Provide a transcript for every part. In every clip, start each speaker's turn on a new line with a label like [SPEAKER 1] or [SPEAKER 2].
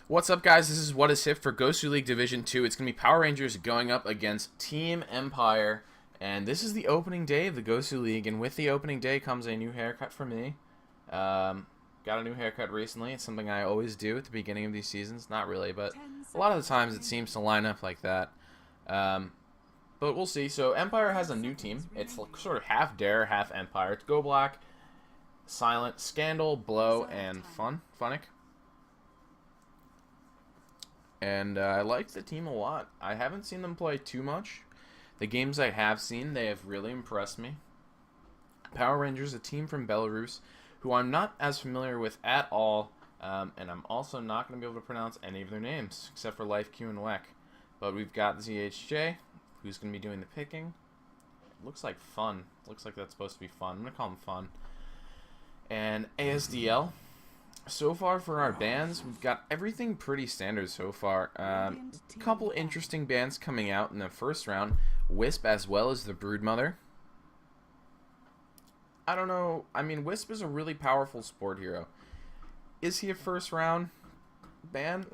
[SPEAKER 1] What's up, guys? This is What Is Hip for GosuLeague Division 2. It's going to be Power Rangers going up against Team Empire. And this is the opening day of the GosuLeague. And with the opening day comes a new haircut for me. Got a new haircut recently. It's something I always do at the beginning of these seasons. Not really, but a lot of the times it seems to line up like that. But we'll see. So Empire has a new team. It's sort of half Dare, half Empire. It's Go Black, Silent, Scandal, Blow, and Funnick. And I like the team a lot. I haven't seen them play too much. The games I have seen, they have really impressed me. Power Rangers, a team from Belarus, who I'm not as familiar with at all, and I'm also not going to be able to pronounce any of their names, except for Life, Q, and Weck. But we've got ZHJ, who's going to be doing the picking. It looks like Fun. Looks like that's supposed to be Fun. I'm going to call him Fun. And ASDL. So far for our bands, we've got everything pretty standard so far. A couple interesting bands coming out in the first round. Wisp as well as the Broodmother. I don't know. I mean, Wisp is a really powerful support hero. Is he a first round band?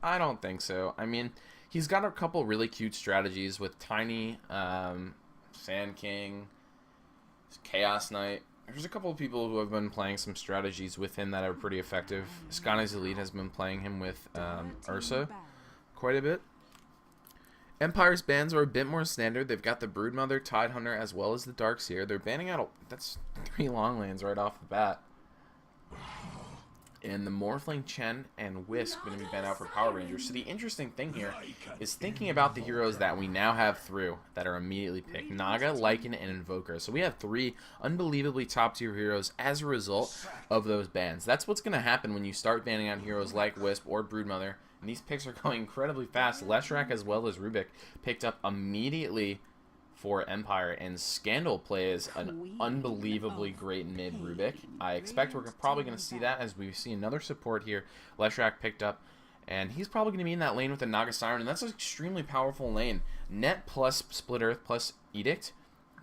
[SPEAKER 1] I don't think so. I mean, he's got a couple really cute strategies with Tiny, Sand King, Chaos Knight. There's a couple of people who have been playing some strategies with him that are pretty effective. Sky's Elite has been playing him with Ursa quite a bit. Empire's bans are a bit more standard. They've got the Broodmother, Tidehunter, as well as the Darkseer. They're banning out, that's 3 long lanes right off the bat. And the Morphling, Chen, and Wisp going to be banned out for Power Rangers. So the interesting thing here is thinking about the heroes that we now have through that are immediately picked. Naga, Lycan, and Invoker. So we have 3 unbelievably top-tier heroes as a result of those bans. That's what's going to happen when you start banning out heroes like Wisp or Broodmother. And these picks are going incredibly fast. Leshrac as well as Rubik picked up immediately for Empire, and Scandal plays an unbelievably great mid Rubik. I expect we're probably going to see that as we see another support here. Leshrac picked up, and he's probably going to be in that lane with the Naga Siren, and that's an extremely powerful lane. Net plus Split Earth plus Edict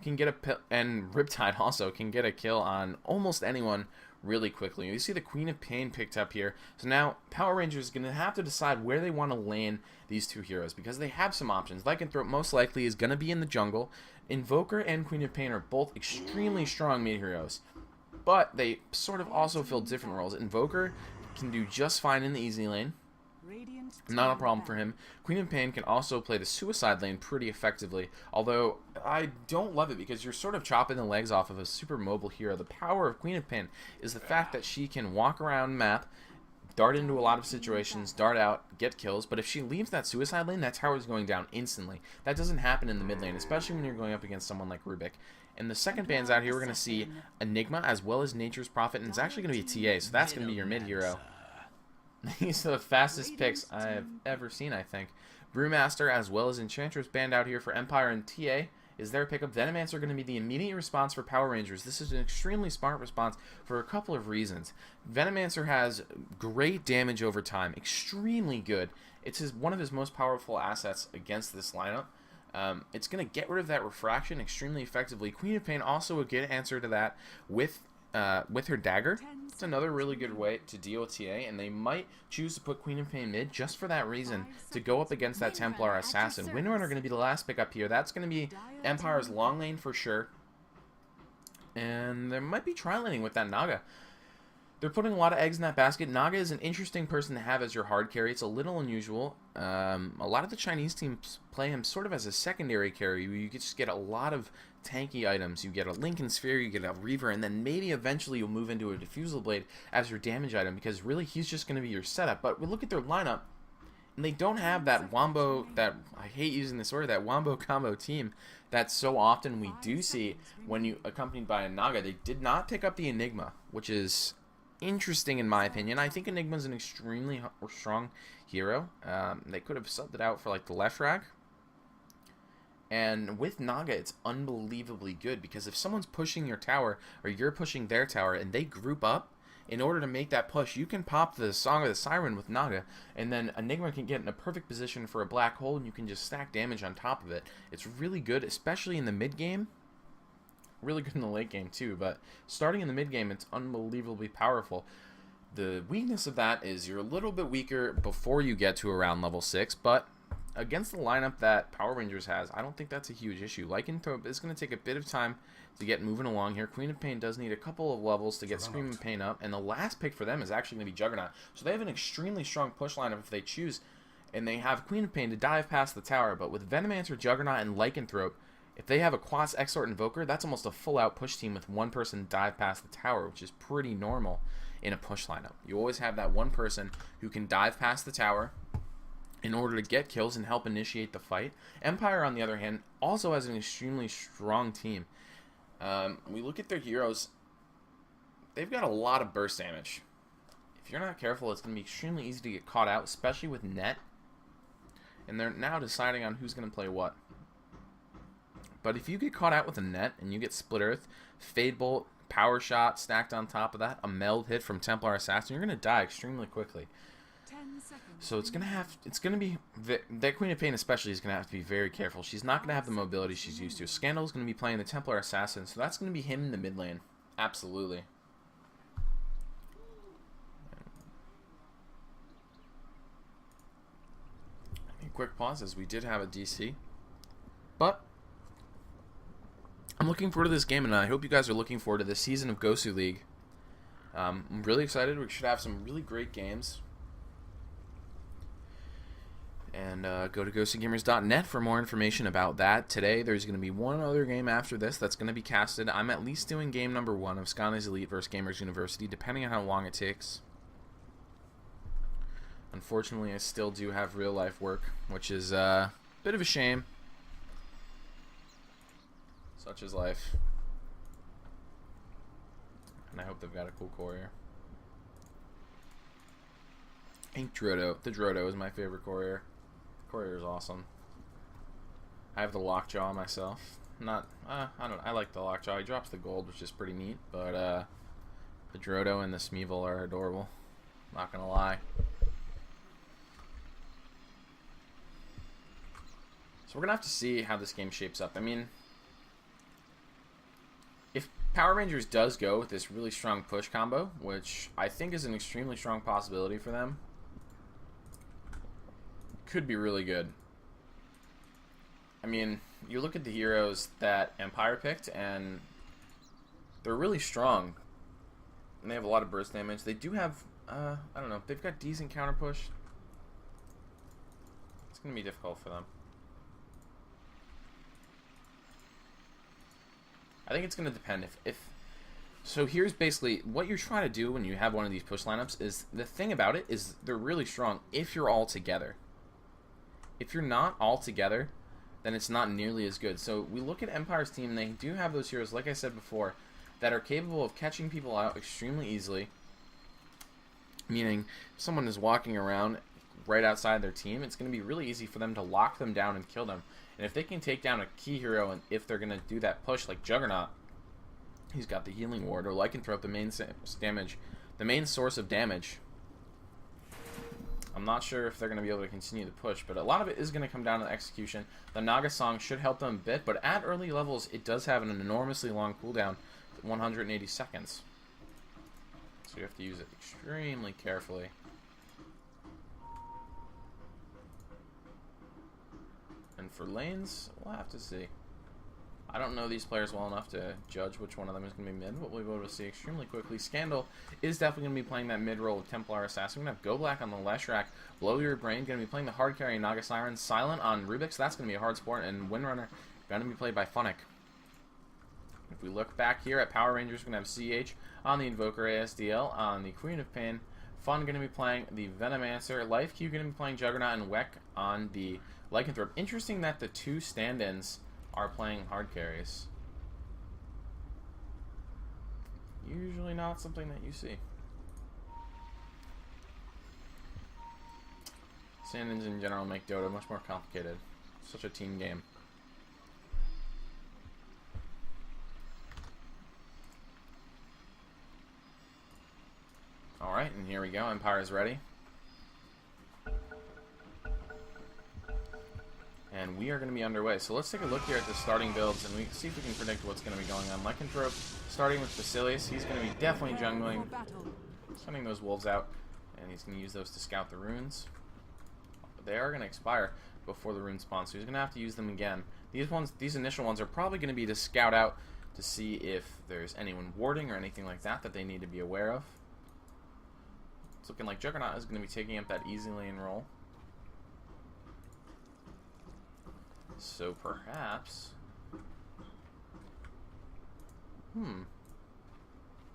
[SPEAKER 1] can get and Riptide also can get a kill on almost anyone really quickly. You see the Queen of Pain picked up here. So now Power Rangers is going to have to decide where they want to lane these 2 heroes, because they have some options. Lycanthrope most likely is going to be in the jungle. Invoker and Queen of Pain are both extremely strong mid heroes, but they sort of also fill different roles. Invoker can do just fine in the easy lane. Not a problem for him. Queen of Pain can also play the suicide lane pretty effectively, although I don't love it because you're sort of chopping the legs off of a super mobile hero. The power of Queen of Pain is the fact that she can walk around the map, dart into a lot of situations, dart out, get kills, but if she leaves that suicide lane, that tower is going down instantly. That doesn't happen in the mid lane, especially when you're going up against someone like Rubik. And the second bands out here, we're going to see Enigma as well as Nature's Prophet, and it's actually going to be TA, so that's going to be your mid hero. These are the fastest picks I have ever seen, I think. Brewmaster as well as Enchantress banned out here for Empire, and TA is their pickup. Venomancer are going to be the immediate response for Power Rangers. This is an extremely smart response for a couple of reasons. Venomancer has great damage over time, extremely good. It's one of his most powerful assets against this lineup. It's going to get rid of that refraction extremely effectively. Queen of Pain also a good answer to that with her dagger. It's another really good way to deal with TA, and they might choose to put Queen of Pain mid just for that reason, to go up against that Templar Assassin. Windrunner are going to be the last pick up here. That's going to be Empire's long lane for sure. And there might be tri-laning with that Naga. They're putting a lot of eggs in that basket. Naga is an interesting person to have as your hard carry. It's a little unusual. A lot of the Chinese teams play him sort of as a secondary carry. You just get a lot of tanky items. You get a Lincoln Sphere, you get a Reaver, and then maybe eventually you'll move into a Diffusal Blade as your damage item, because really he's just going to be your setup. But we look at their lineup, and they don't have that wombo, that, I hate using this word, that wombo combo team that so often we do see when you accompanied by a Naga. They did not pick up the Enigma, which is interesting in my opinion. I think Enigma's an extremely strong hero. They could have subbed it out for like the Leshrac. And with Naga, it's unbelievably good, because if someone's pushing your tower or you're pushing their tower and they group up, in order to make that push, you can pop the Song of the Siren with Naga, and then Enigma can get in a perfect position for a black hole, and you can just stack damage on top of it. It's really good, especially in the mid game. Really good in the late game too, but starting in the mid game, it's unbelievably powerful. The weakness of that is you're a little bit weaker before you get to around level 6, but against the lineup that Power Rangers has, I don't think that's a huge issue. Lycanthrope is going to take a bit of time to get moving along here. Queen of Pain does need a couple of levels to get Scream and Pain up, and the last pick for them is actually going to be Juggernaut. So they have an extremely strong push lineup if they choose, and they have Queen of Pain to dive past the tower, but with Venomancer, Juggernaut, and Lycanthrope, if they have a Quas, Exort, Invoker, that's almost a full-out push team with one person dive past the tower, which is pretty normal in a push lineup. You always have that one person who can dive past the tower in order to get kills and help initiate the fight. Empire, on the other hand, also has an extremely strong team. We look at their heroes, they've got a lot of burst damage. If you're not careful, it's going to be extremely easy to get caught out, especially with net. And they're now deciding on who's going to play what. But if you get caught out with a net and you get Split Earth, Fade Bolt, Power Shot stacked on top of that, a meld hit from Templar Assassin, you're going to die extremely quickly. So it's gonna be that Queen of Pain especially is gonna have to be very careful. She's not gonna have the mobility she's used to. Scandal's gonna be playing the Templar Assassin, so that's gonna be him in the mid lane. Absolutely. A quick pause as we did have a DC, but I'm looking forward to this game, and I hope you guys are looking forward to this season of GosuLeague. I'm really excited. We should have some really great games. And go to GosuGamers.net for more information about that. Today, there's going to be one other game after this that's going to be casted. I'm at least doing game number 1 of Skylanders Elite vs. Gamers University, depending on how long it takes. Unfortunately, I still do have real-life work, which is a bit of a shame. Such is life. And I hope they've got a cool courier. Ink Drodo. The Drodo is my favorite courier. Courier is awesome. I have the Lockjaw myself. I like the Lockjaw. He drops the gold, which is pretty neat, but the Drodo and the Smeevil are adorable. Not gonna lie. So we're gonna have to see how this game shapes up. I mean, if Power Rangers does go with this really strong push combo, which I think is an extremely strong possibility for them, could be really good. I mean, you look at the heroes that Empire picked, and they're really strong. And they have a lot of burst damage. They do have, I don't know, they've got decent counter push. It's going to be difficult for them. I think it's going to depend. So here's basically what you're trying to do when you have one of these push lineups is, the thing about it is they're really strong if you're all together. If you're not all together, then it's not nearly as good. So we look at Empire's team, and they do have those heroes, like I said before, that are capable of catching people out extremely easily. Meaning, if someone is walking around right outside their team, it's going to be really easy for them to lock them down and kill them. And if they can take down a key hero, and if they're going to do that push like Juggernaut, he's got the healing ward, or Lycanthrope, the main source of damage. I'm not sure if they're going to be able to continue the push, but a lot of it is going to come down to execution. The Naga song should help them a bit, but at early levels, it does have an enormously long cooldown, 180 seconds. So you have to use it extremely carefully. And for lanes, we'll have to see. I don't know these players well enough to judge which one of them is going to be mid, but we'll be able to see extremely quickly. Scandal is definitely going to be playing that mid role with Templar Assassin. We're going to have Go Black on the Leshrac, Blow Your Brain, going to be playing the hard carry Naga Siren, Silent on Rubik's, that's going to be a hard sport, and Windrunner going to be played by Funnick. If we look back here at Power Rangers, we're going to have CH on the Invoker ASDL, on the Queen of Pain, Fun going to be playing the Venomancer, Life Q going to be playing Juggernaut, and Weck on the Lycanthrope. Interesting that the two stand-ins are playing hard carries. Usually not something that you see. Stand-ins in general make Dota much more complicated. Such a team game. Alright, and here we go. Empire is ready. And we are going to be underway. So let's take a look here at the starting builds, and we see if we can predict what's going to be going on. Lycanthrope starting with Basilius. He's going to be definitely jungling Sending those wolves out, and he's going to use those to scout the runes. They are going to expire before the rune spawn, so he's going to have to use them again. These initial ones are probably going to be to scout out to see if there's anyone warding or anything like that that they need to be aware of. It's looking like Juggernaut is going to be taking up that easy lane role. So perhaps...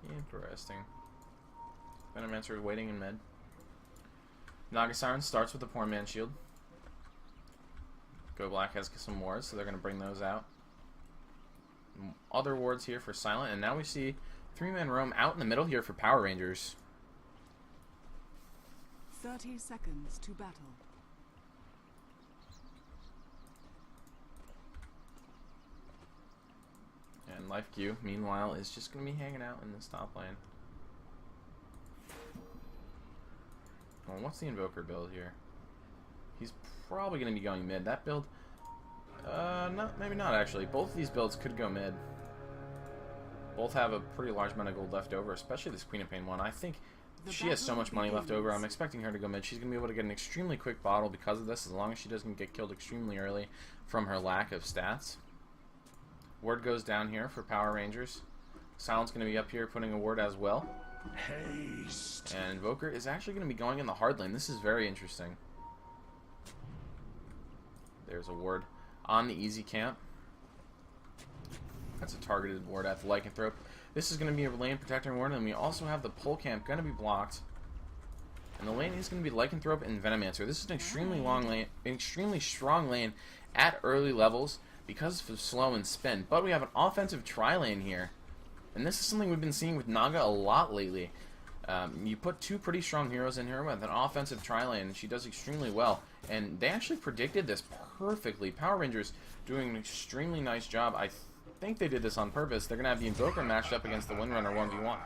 [SPEAKER 1] Interesting. Venomancer waiting in mid. Naga Siren starts with the Poor Man Shield. Go Black has some wards, so they're going to bring those out. Other wards here for Silent, and now we see 3-man roam out in the middle here for Power Rangers.
[SPEAKER 2] 30 seconds to battle.
[SPEAKER 1] And Life Q, meanwhile, is just going to be hanging out in this top lane. Well, what's the Invoker build here? He's probably going to be going mid. That build, maybe not actually. Both of these builds could go mid. Both have a pretty large amount of gold left over, especially this Queen of Pain one. I think she has so much money left over. I'm expecting her to go mid. She's going to be able to get an extremely quick bottle because of this, as long as she doesn't get killed extremely early from her lack of stats. Ward goes down here for Power Rangers. Silent's going to be up here putting a ward as well.
[SPEAKER 3] Haste.
[SPEAKER 1] And Invoker is actually going to be going in the hard lane. This is very interesting. There's a ward on the easy camp. That's a targeted ward at the Lycanthrope. This is going to be a lane protector ward, and we also have the pole camp going to be blocked. And the lane is going to be Lycanthrope and Venomancer. This is an extremely long lane, extremely strong lane at early levels because of slow and spin. But we have an offensive tri-lane here. And this is something we've been seeing with Naga a lot lately. You put two pretty strong heroes in here with an offensive tri-lane, and she does extremely well. And they actually predicted this perfectly. Power Rangers doing an extremely nice job. I think they did this on purpose. They're going to have the Invoker matched up against the Windrunner 1v1.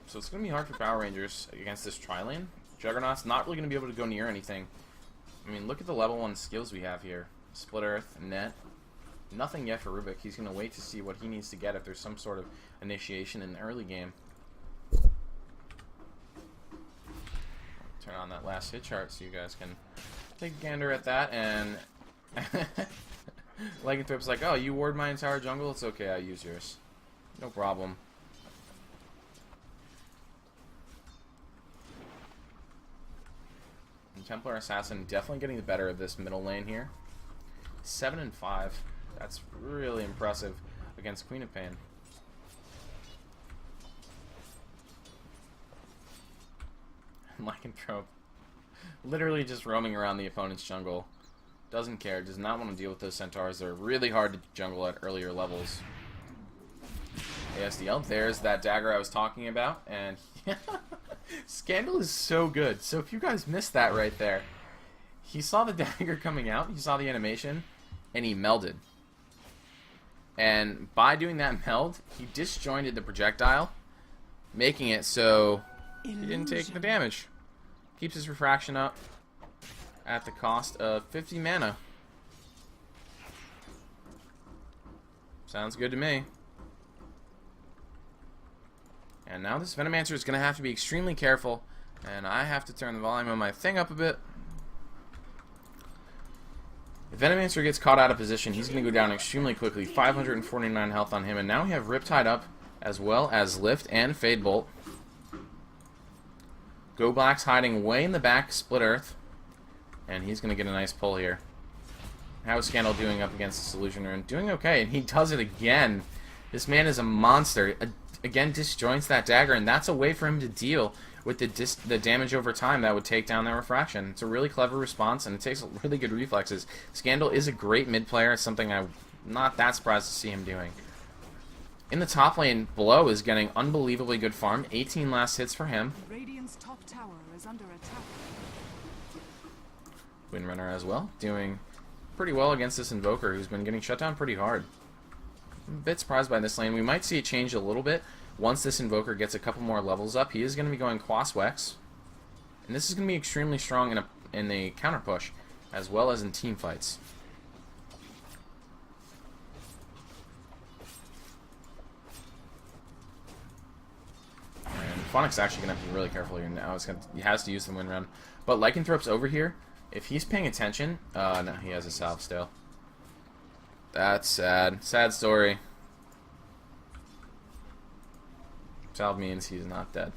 [SPEAKER 1] So it's going to be hard for Power Rangers against this tri-lane. Juggernaut's not really going to be able to go near anything. I mean, look at the level 1 skills we have here. Split Earth, Net. Nothing yet for Rubik. He's going to wait to see what he needs to get if there's some sort of initiation in the early game. Turn on that last hit chart so you guys can take a gander at that. And Lycanthrope's like, oh, you ward my entire jungle? It's okay, I use yours. No problem. And Templar Assassin definitely getting the better of this middle lane here. 7 and 5. That's really impressive against Queen of Pain. Lycanthrope literally just roaming around the opponent's jungle. Doesn't care, does not want to deal with those centaurs. They're really hard to jungle at earlier levels. ASDL, there's that dagger I was talking about, and Scandal is so good. So if you guys missed that right there, he saw the dagger coming out, he saw the animation, and he melded. And by doing that meld, he disjointed the projectile, making it so he didn't take the damage. Keeps his refraction up at the cost of 50 mana. Sounds good to me. And now this Venomancer is going to have to be extremely careful, and I have to turn the volume on my thing up a bit. If Venomancer gets caught out of position, he's going to go down extremely quickly. 549 health on him, and now we have Riptide up, as well as Lift and Fade Bolt. Go Black's hiding way in the back, Split Earth, and he's going to get a nice pull here. How is Scandal doing up against the Solution Rune? Doing okay, and he does it again. This man is a monster. Again, disjoints that dagger, and that's a way for him to deal with the damage over time that would take down that refraction. It's a really clever response, and it takes really good reflexes. Scandal is a great mid player. It's something I'm not that surprised to see him doing. In the top lane, Below is getting unbelievably good farm. 18 last hits for him.
[SPEAKER 2] Radiant's top tower is under attack.
[SPEAKER 1] Windrunner as well, doing pretty well against this Invoker, who's been getting shut down pretty hard. I'm a bit surprised by this lane. We might see it change a little bit once this Invoker gets a couple more levels up. He is going to be going Quaswex, and this is going to be extremely strong in the counter push, as well as in team fights. Funnick's actually going to have to be really careful here now. He has to use the wind run. But Lycanthrope's over here. If he's paying attention... no, he has a salve still. That's sad. Sad story. Salve means he's not dead.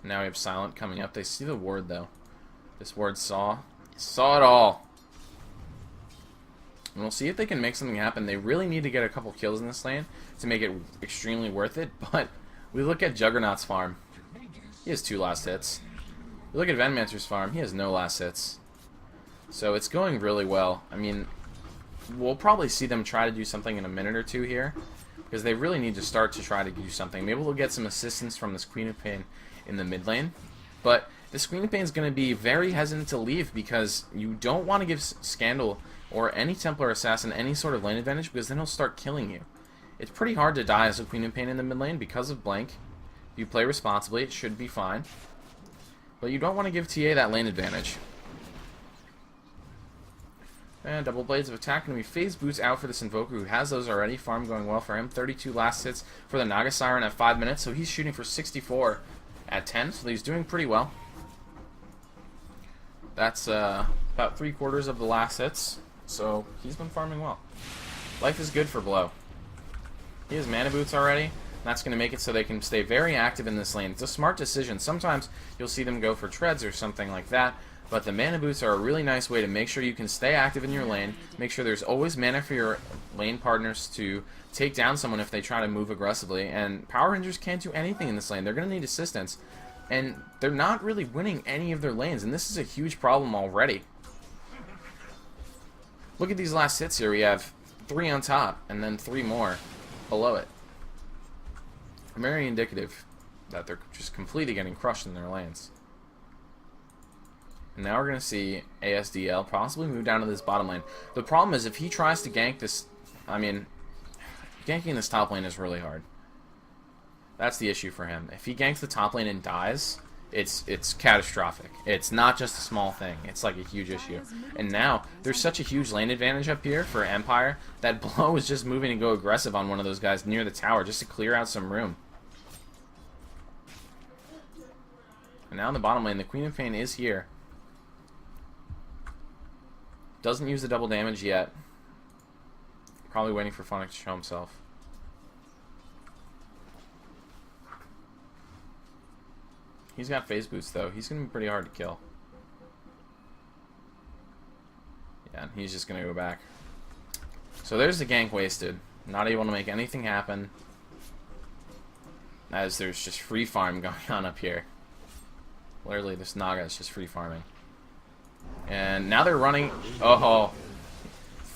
[SPEAKER 1] Now we have Silent coming up. They see the ward, though. This ward saw it all. And we'll see if they can make something happen. They really need to get a couple kills in this lane to make it extremely worth it. But we look at Juggernaut's farm. He has 2 last hits. We look at Venomancer's farm. He has no last hits. So it's going really well. I mean, we'll probably see them try to do something in a minute or two here, because they really need to start to try to do something. Maybe we'll get some assistance from this Queen of Pain in the mid lane. But this Queen of Pain is going to be very hesitant to leave, because you don't want to give Scandal or any Templar Assassin any sort of lane advantage, because then he'll start killing you. It's pretty hard to die as a Queen of Pain in the mid lane because of Blank. If you play responsibly, it should be fine. But you don't want to give TA that lane advantage. And double blades of attack going to be phase boots out for this Invoker, who has those already. Farm going well for him. 32 last hits for the Naga Siren at 5 minutes, so he's shooting for 64 at 10, so he's doing pretty well. That's about 3/4 of the last hits, so he's been farming well. Life is good for Blow. He has mana boots already. That's going to make it so they can stay very active in this lane. It's a smart decision. Sometimes you'll see them go for treads or something like that, but the mana boots are a really nice way to make sure you can stay active in your lane, make sure there's always mana for your lane partners to take down someone if they try to move aggressively, and Power Rangers can't do anything in this lane. They're going to need assistance, and they're not really winning any of their lanes, and this is a huge problem already. Look at these last hits here. We have 3 on top, and then 3 more below it. Very indicative that they're just completely getting crushed in their lanes. And now we're going to see ASDL possibly move down to this bottom lane. The problem is if he tries to gank this... I mean, ganking this top lane is really hard. That's the issue for him. If he ganks the top lane and dies, it's catastrophic. It's not just a small thing. It's like a huge issue. And now, there's such a huge lane advantage up here for Empire that Blow is just moving to go aggressive on one of those guys near the tower just to clear out some room. And now in the bottom lane, the Queen of Pain is here. Doesn't use the double damage yet. Probably waiting for Funnick to show himself. He's got phase boots though. He's going to be pretty hard to kill. Yeah, and he's just going to go back. So there's the gank wasted. Not able to make anything happen, as there's just free farm going on up here. Literally, this Naga is just free farming. And now they're running... Oh,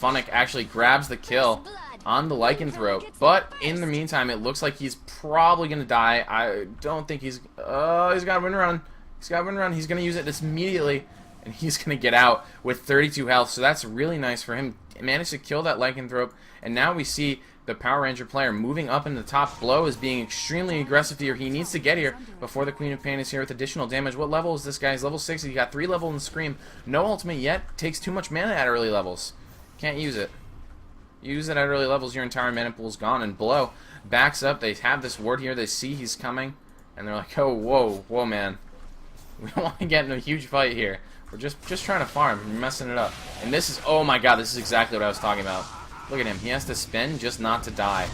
[SPEAKER 1] Funnick actually grabs the kill on the Lycanthrope. But in the meantime, it looks like he's probably going to die. I don't think he's... Oh, he's got a wind run. He's got a wind run. He's going to use it this immediately. And he's going to get out with 32 health. So that's really nice for him. He managed to kill that Lycanthrope. And now we see the Power Ranger player moving up in the top. Blow is being extremely aggressive here. He needs to get here before the Queen of Pain is here with additional damage. What level is this guy? He's level 60. He got 3 level in Scream. No ultimate yet. Takes too much mana at early levels. Can't use it. Use it at early levels, your entire mana pool is gone. And Blow backs up. They have this ward here. They see he's coming. And they're like, oh, whoa, man. We don't want to get in a huge fight here. We're just trying to farm. We're messing it up. And this is, oh my god, this is exactly what I was talking about. Look at him. He has to spin just not to die.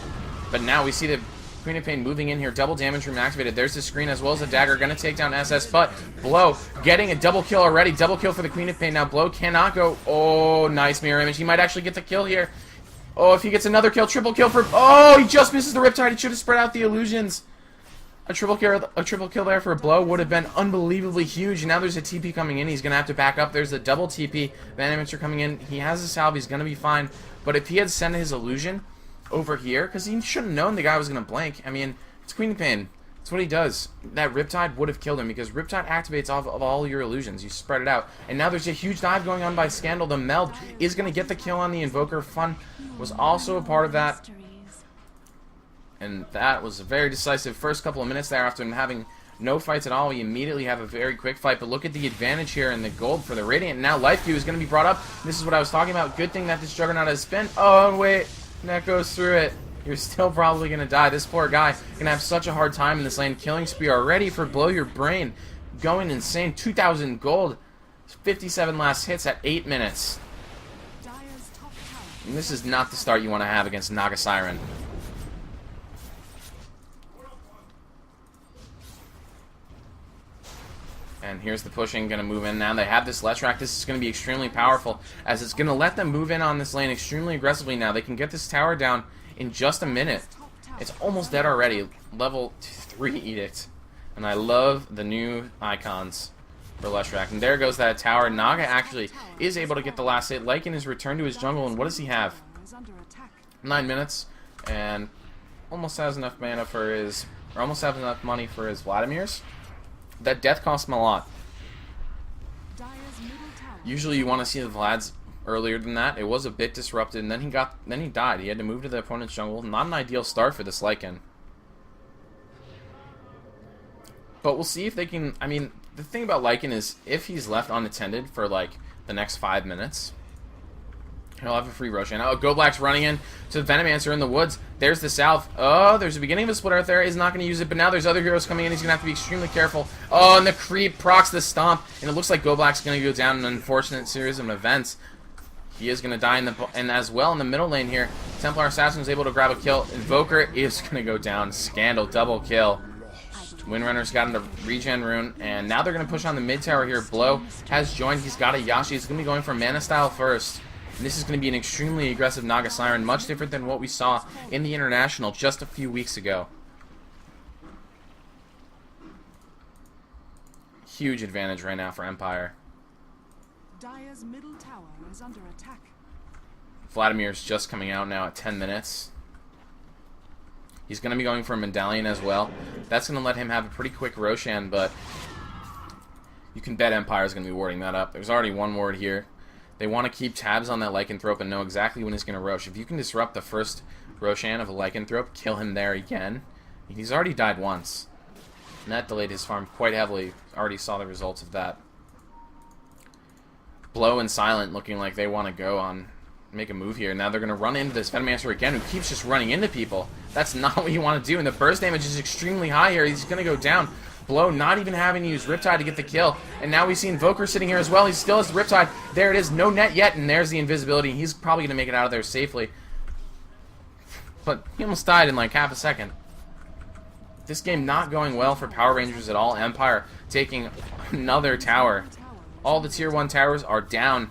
[SPEAKER 1] But now we see the Queen of Pain moving in here. Double damage room activated. There's the screen as well as the dagger. Going to take down SS. But Blow getting a double kill already. Double kill for the Queen of Pain. Now Blow cannot go. Oh, nice mirror image. He might actually get the kill here. Oh, if he gets another kill. Triple kill for... Oh, he just misses the Riptide. He should have spread out the illusions. A triple kill there for a Blow would have been unbelievably huge. Now there's a TP coming in. He's going to have to back up. There's a double TP. Venomancer coming in. He has a salve. He's going to be fine. But if he had sent his illusion over here, because he should have known the guy was going to blank. I mean, it's Queen of Pain. That's what he does. That Riptide would have killed him, because Riptide activates off of all your illusions. You spread it out. And now there's a huge dive going on by Scandal. The meld is going to get the kill on the Invoker. Fun was also a part of that. And that was a very decisive first couple of minutes there. After having no fights at all, we immediately have a very quick fight. But look at the advantage here in the gold for the Radiant. Now Life Cube is going to be brought up. This is what I was talking about. Good thing that this Juggernaut has spent. Oh, wait. That goes through it. you're still probably going to die. This poor guy going to have such a hard time in this lane. Killing spree already for Blow Your Brain. Going insane. 2,000 gold. 57 last hits at 8 minutes.
[SPEAKER 2] Dire's top tower.
[SPEAKER 1] And this is not the start you want to have against Naga Siren. And here's the pushing, going to move in now. They have this Leshrac. This is going to be extremely powerful, as it's going to let them move in on this lane extremely aggressively now. They can get this tower down in just a minute. It's almost dead already. Level 3 Edict. And I love the new icons for Leshrac. And there goes that tower. Naga actually is able to get the last hit. Lycan is returned to his jungle, and what does he have?
[SPEAKER 2] Is under attack.
[SPEAKER 1] 9 minutes, and almost has enough mana for his, or almost has enough money for his Vladimir's. That death cost him a lot.
[SPEAKER 2] Dire's middle tower.
[SPEAKER 1] Usually you want to see the Vlads earlier than that. It was a bit disrupted, and then he died. He had to move to the opponent's jungle. Not an ideal start for this Lycan. But we'll see if they can. I mean, the thing about Lycan is if he's left unattended for like the next 5 minutes, he'll have a free Roshan. Oh, Go Black's running in to the Venomancer in the woods. There's the South. Oh, there's the beginning of a split earth there. He's not going to use it, but now there's other heroes coming in. He's going to have to be extremely careful. Oh, and the creep procs the stomp, and it looks like Go Black's going to go down in an unfortunate series of events. He is going to die in the, and as well in the middle lane here, Templar Assassin is able to grab a kill. Invoker is going to go down. Scandal, double kill. Windrunner's got into regen rune, and now they're going to push on the mid tower here. Blow has joined. He's got a Yashi. He's going to be going for mana style first. And this is going to be an extremely aggressive Naga Siren, much different than what we saw in the International just a few weeks ago. Huge advantage right now for Empire.
[SPEAKER 2] Dire's middle tower is under attack.
[SPEAKER 1] Vladimir's just coming out now at 10 minutes. He's going to be going for a Medallion as well. That's going to let him have a pretty quick Roshan, but you can bet Empire's going to be warding that up. There's already one ward here. They want to keep tabs on that Lycanthrope and know exactly when he's going to Rosh. If you can disrupt the first Roshan of a Lycanthrope, kill him there again. He's already died once. And that delayed his farm quite heavily. Already saw the results of that. Blow and Silent looking like they want to go on, make a move here. Now they're going to run into this Venomancer again, who keeps just running into people. That's not what you want to do, and the burst damage is extremely high here. He's going to go down. Blow not even having to use Riptide to get the kill. And now we see Invoker sitting here as well. He still has the Riptide. There it is. No net yet, and there's the invisibility. He's probably going to make it out of there safely. But he almost died in like half a second. This game not going well for Power Rangers at all. Empire taking another tower. All the tier 1 towers are down.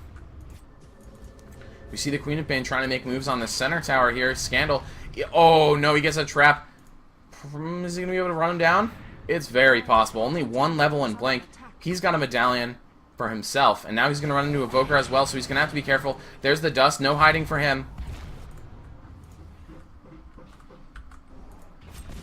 [SPEAKER 1] We see the Queen of Pain trying to make moves on the center tower here. Scandal. Oh, no, he gets a trap. Is he going to be able to run him down? It's very possible. Only one level in Blink. He's got a Medallion for himself. And now he's going to run into Evoker as well, so he's going to have to be careful. There's the Dust. No hiding for him.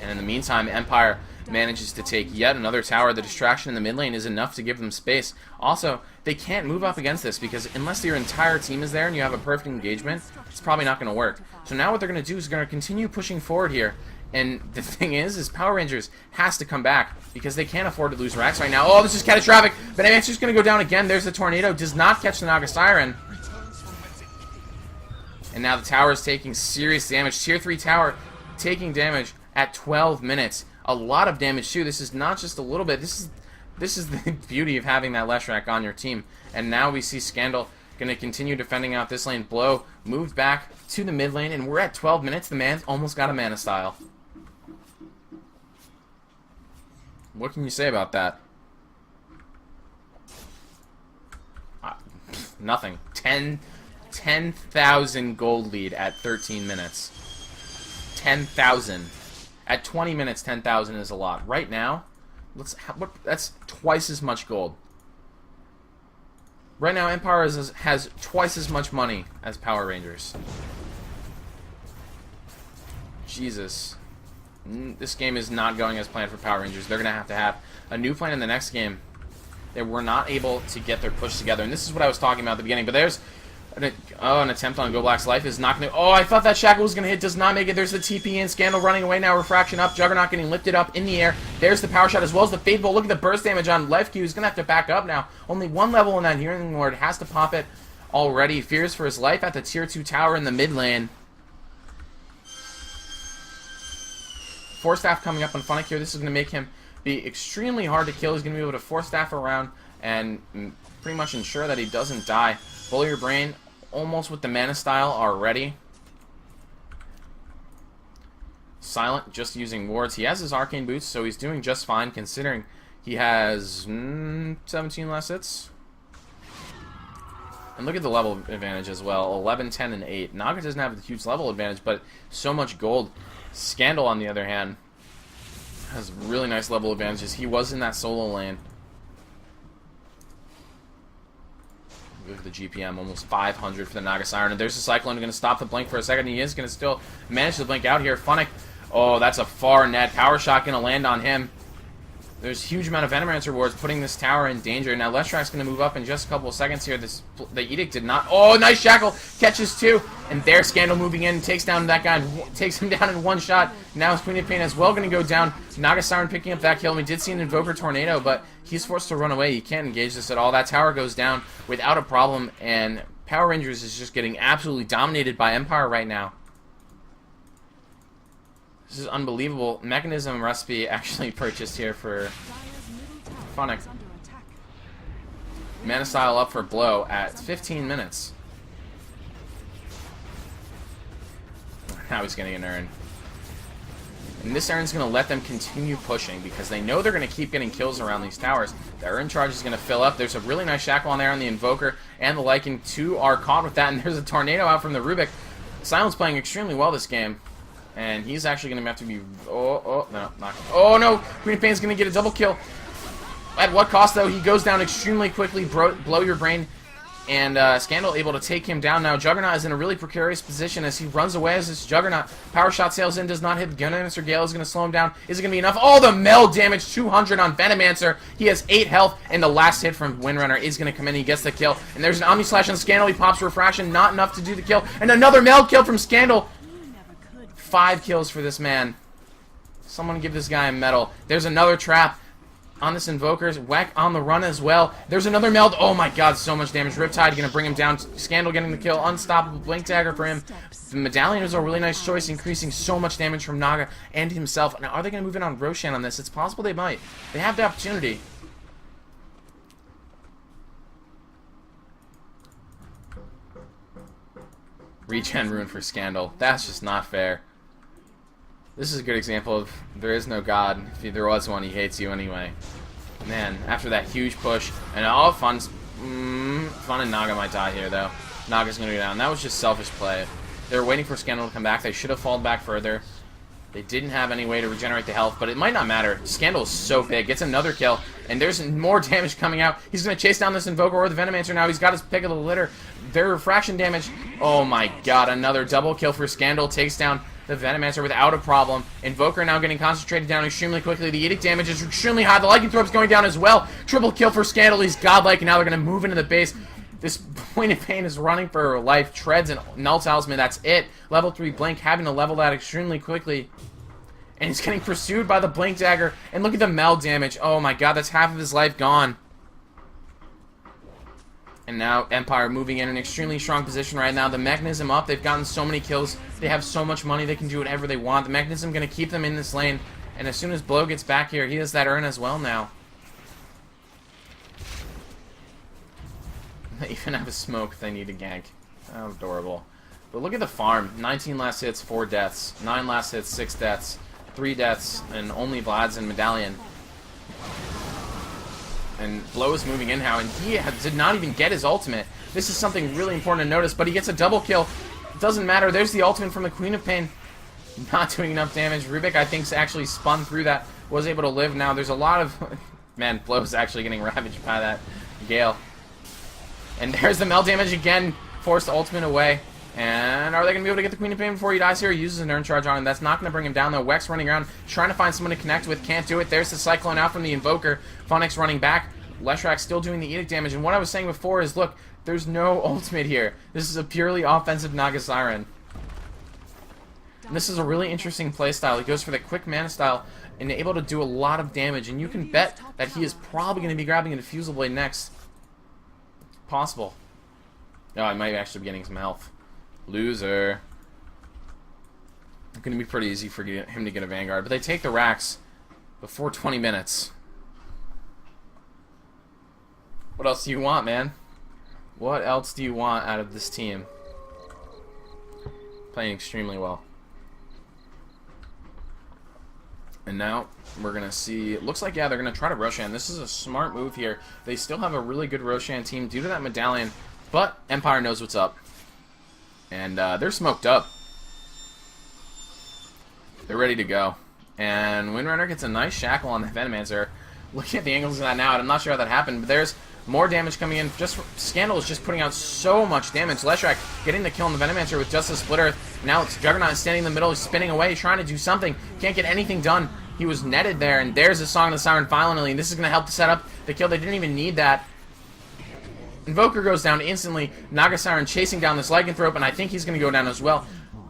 [SPEAKER 1] And in the meantime, Empire manages to take yet another tower. The distraction in the mid lane is enough to give them space. Also, they can't move up against this because unless your entire team is there and you have a perfect engagement, it's probably not going to work. So now what they're going to do is they're going to continue pushing forward here. And the thing is Power Rangers has to come back because they can't afford to lose Rax right now. Oh, this is catastrophic. But Answer's going to go down again. There's the Tornado. Does not catch the Naga Siren. And now the tower is taking serious damage. Tier 3 tower taking damage at 12 minutes. A lot of damage too. This is not just a little bit. This is the beauty of having that Leshrac on your team. And now we see Scandal going to continue defending out this lane. Blow moved back to the mid lane, and we're at 12 minutes. The man almost got a mana style. What can you say about that? Nothing. 10,000 gold lead at 13 minutes. 10,000. At 20 minutes, 10,000 is a lot. Right now, that's twice as much gold. Right now, Empire has twice as much money as Power Rangers. Jesus. This game is not going as planned for Power Rangers. They're going to have a new plan in the next game. They were not able to get their push together. And this is what I was talking about at the beginning. But there's an attempt on Go Black's life is not going to... Oh, I thought that Shackle was going to hit. Does not make it. There's the TP in. Scandal running away now. Refraction up. Juggernaut getting lifted up in the air. There's the power shot as well as the Fade Bolt. Look at the burst damage on Left Q. He's going to have to back up now. Only one level in that Healing Ward. Has to pop it already. Fears for his life at the tier 2 tower in the mid lane. Force Staff coming up on Funnick here. This is going to make him be extremely hard to kill. He's going to be able to Force Staff around and pretty much ensure that he doesn't die. Blow Your Brain almost with the Mana Style already. Silent, just using wards. He has his Arcane Boots, so he's doing just fine considering he has 17 less hits. And look at the level advantage as well. 11, 10, and 8. Naga doesn't have a huge level advantage, but so much gold. Scandal, on the other hand, has really nice level advantages. He was in that solo lane. Look at the GPM, almost 500 for the Naga Siren. And there's the Cyclone going to stop the blink for a second. He is going to still manage to blink out here. Funnick, oh, that's a far net. Power Shot going to land on him. There's a huge amount of Venomancer wards putting this tower in danger. Now Leshrack's going to move up in just a couple of seconds here. The Edict did not... Oh, nice Shackle! Catches two. And there's Scandal moving in. Takes down that guy. Takes him down in one shot. Now his Queen of Pain as well going to go down. Naga Siren picking up that kill. We did see an Invoker Tornado, but he's forced to run away. He can't engage this at all. That tower goes down without a problem. And Power Rangers is just getting absolutely dominated by Empire right now. This is unbelievable. Mechanism recipe actually purchased here for Funnick. Mana Style up for Blow at 15 minutes. Now he's getting an Urn. And this Urn's going to let them continue pushing because they know they're going to keep getting kills around these towers. The Urn charge is going to fill up. There's a really nice Shackle on there on the Invoker, and the Lycan 2 are caught with that, and there's a Tornado out from the Rubik. Silent's playing extremely well this game. And he's actually going to have to be... Oh, no, not... Oh, no! Queen of Pain's going to get a double kill. At what cost, though? He goes down extremely quickly. Blow Your Brain. And Scandal able to take him down. Now, Juggernaut is in a really precarious position as he runs away as this Juggernaut. Power Shot sails in, does not hit. Venomancer Gale is going to slow him down. Is it going to be enough? Oh, the meld damage, 200 on Venomancer. He has 8 health, and the last hit from Windrunner is going to come in. He gets the kill. And there's an Omni Slash on Scandal. He pops Refraction, not enough to do the kill. And another meld kill from Scandal. 5 kills for this man. Someone give this guy a medal. There's another trap on this Invoker. Whack on the run as well. There's another meld. Oh my god, so much damage. Riptide going to bring him down. Scandal getting the kill. Unstoppable Blink Dagger for him. The Medallion is a really nice choice, increasing so much damage from Naga and himself. Now, are they going to move in on Roshan on this? It's possible they might. They have the opportunity. Regen Rune for Scandal. That's just not fair. This is a good example of there is no God. If there was one, he hates you anyway. Man, after that huge push, and all Fun and Naga might die here, though. Naga's going to go down. That was just selfish play. They were waiting for Scandal to come back. They should have fallen back further. They didn't have any way to regenerate the health, but it might not matter. Scandal is so big. Gets another kill, and there's more damage coming out. He's going to chase down this Invoker or the Venomancer now. He's got his pick of the litter. Their refraction damage. Oh my god, another double kill for Scandal. Takes down the Venomancer without a problem. Invoker now getting concentrated down extremely quickly. The Edict damage is extremely high. The Lycanthrope's going down as well. Triple kill for Scandal. He's godlike, and now they're going to move into the base. This Point of Pain is running for her life. Treads and Null Talisman, that's it. Level 3 Blink, having to level that extremely quickly. And he's getting pursued by the Blink Dagger. And look at the meld damage. Oh my god, that's half of his life gone. And now Empire moving in an extremely strong position right now. The Mechanism up. They've gotten so many kills. They have so much money. They can do whatever they want. The Mechanism going to keep them in this lane. And as soon as Blow gets back here, he has that Urn as well now. They even have a smoke if they need a gank. How adorable. But look at the farm. 19 last hits, 4 deaths. 9 last hits, 6 deaths. 3 deaths, and only Vlad's and Medallion. And Blow is moving in now, and he did not even get his ultimate. This is something really important to notice, but he gets a double kill. It doesn't matter. There's the ultimate from the Queen of Pain. Not doing enough damage. Rubik, I think, actually spun through that. Was able to live now. There's a lot of... Man, Blow is actually getting ravaged by that Gale. And there's the meld damage again. Forced the ultimate away. And are they going to be able to get the Queen of Pain before he dies here? He uses an Urn Charge on him. That's not going to bring him down, though. Wex running around, trying to find someone to connect with. Can't do it. There's the Cyclone out from the Invoker. Funnick's running back. Leshrack still doing the Edict damage. And what I was saying before is, look, there's no ultimate here. This is a purely offensive Naga Siren. And this is a really interesting playstyle. He goes for the quick mana style and able to do a lot of damage. And you can bet that he is probably going to be grabbing a Diffusal Blade next. Possible. Oh, I might actually be getting some health. Loser. Going to be pretty easy for him to get a Vanguard. But they take the racks before 20 minutes. What else do you want, man? What else do you want out of this team? Playing extremely well. And now we're going to see, it looks like, yeah, they're going to try to Roshan. This is a smart move here. They still have a really good Roshan team due to that medallion, but Empire knows what's up. And they're smoked up. They're ready to go. And Windrunner gets a nice shackle on the Venomancer. Looking at the angles of that now, I'm not sure how that happened, but there's more damage coming in. Just Scandal is just putting out so much damage. Leshrac getting the kill on the Venomancer with just a Split Earth. Now it's Juggernaut standing in the middle, he's spinning away, trying to do something. Can't get anything done. He was netted there, and there's a Song of the Siren finally, and this is going to help to set up the kill. They didn't even need that. Invoker goes down instantly. Naga Siren chasing down this Lycanthrope, and I think he's going to go down as well.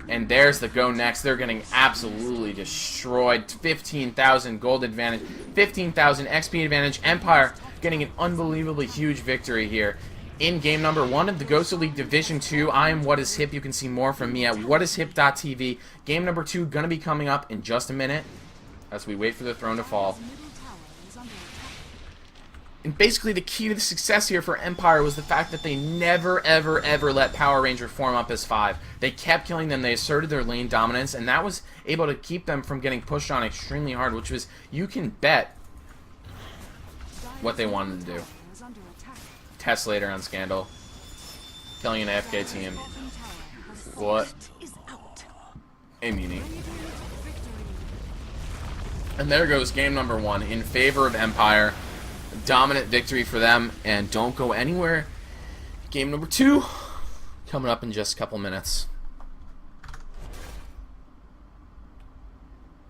[SPEAKER 1] And there's the go next. They're getting absolutely destroyed. 15,000 gold advantage, 15,000 XP advantage. Empire getting an unbelievably huge victory here in game number 1 of the GosuLeague Division 2. I am What Is Hip. You can see more from me at whatiship.tv. Game number 2 going to be coming up in just a minute as we wait for the throne to fall. And basically the key to the success here for Empire was the fact that they never, ever, ever let Power Ranger form up as 5. They kept killing them, they asserted their lane dominance, and that was able to keep them from getting pushed on extremely hard, which was, you can bet, what they wanted to do. Test later on Scandal. Killing an AFK team. What a meanie. And there goes game number 1 in favor of Empire. Dominant victory for them, and don't go anywhere. Game number 2 coming up in just a couple minutes.